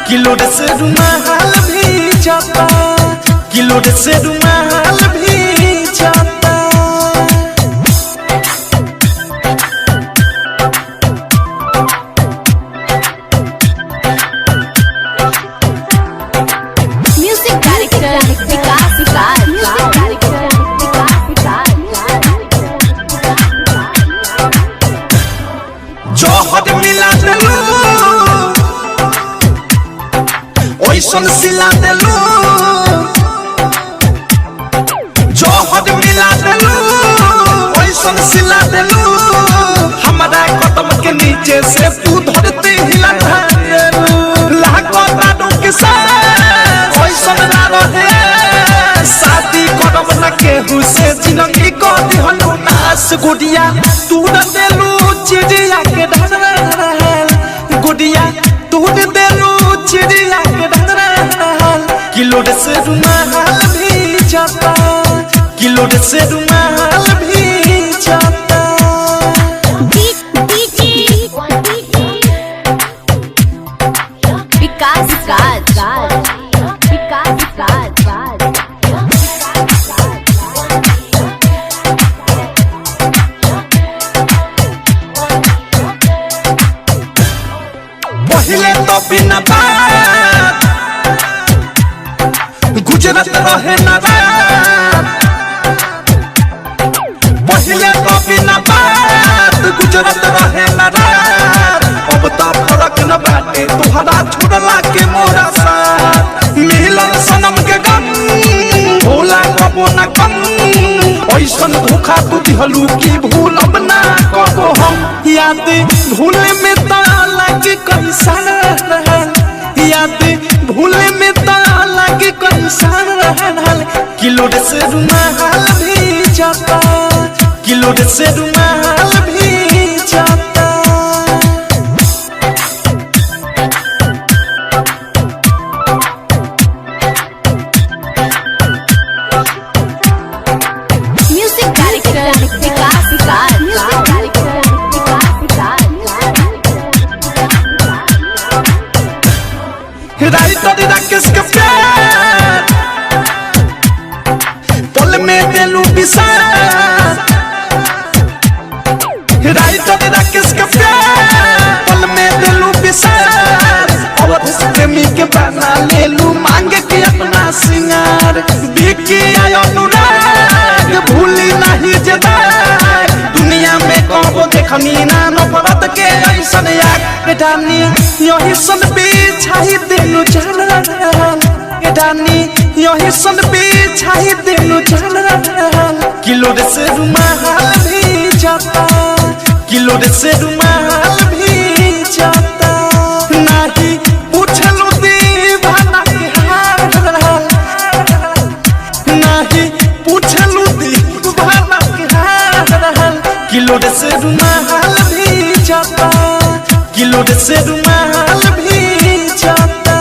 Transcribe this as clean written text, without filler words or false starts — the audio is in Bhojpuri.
किलो से रुमाल भी जाता, किलो से रुमाल भी जाता। म्यूजिक डायरेक्टर विकास विकास, म्यूजिक डायरेक्टर विकास विकास। जोहर मिला देलू ओइसन सिला देलू, जोहर मिला देलू ओइसन सिला देलू। हमारा कदम के नीचे से तू धरती हिला देलू। लागो दादू के साथ ओइसन ना रहे, शादी कदम न केहू से जिंदगी को दिहलू नास। गुड़िया तू न देलू चिड़िया के ढल, गुड़िया तू न देलू चिड़िया के ढल। किलो से रुमाल भी जाता, किलो से रुमाल भी जाता। विकास राज, विकास राज। पहले तो बिना बात गुजरत रहे ना रात, पहले तो बिना बात गुजरत रहे ना रात। अब तो फर्क न बाटे तुहरा छोड़ला के मोरा साथ। मिलन सनम के गम भूला कबो न कम, ऐसन धोखा तू दिहलू की भूल अब ना कबो हम। याद भूले में ताला के कैसा रहल, याद भूले में ताला के कैसा रहल। किलो से रुमाल भी जाता, किलो से रुमाल भी जाता। म्यूजिक डायरेक्टर विकास विकास, म्यूजिक डायरेक्टर विकास विकास। राइटर राकेश के प्यार पल में देलू विसार, राइटर राकेश के प्यार पल में देलू विसार। अवध से प्रेमी के बना लेलू मांगे के अपना सिंगार। बिकी आयो अनुराग भूली नहीं जदार, दुनिया में कबो देखनी ना नफरत के ऐसन यार। डानी यही सन बिछाई देलू जान, डानी यही सन बिछाई देलू जान। किलो से रुमाल भी जाता, किलो से रुमाल भी जाता। नहीं पूछलू दीवाना के हाल, नहीं पूछलू दीवाना के हाल। किलो से रुमाल भी जाता, किलो से रुमाल भी जाता।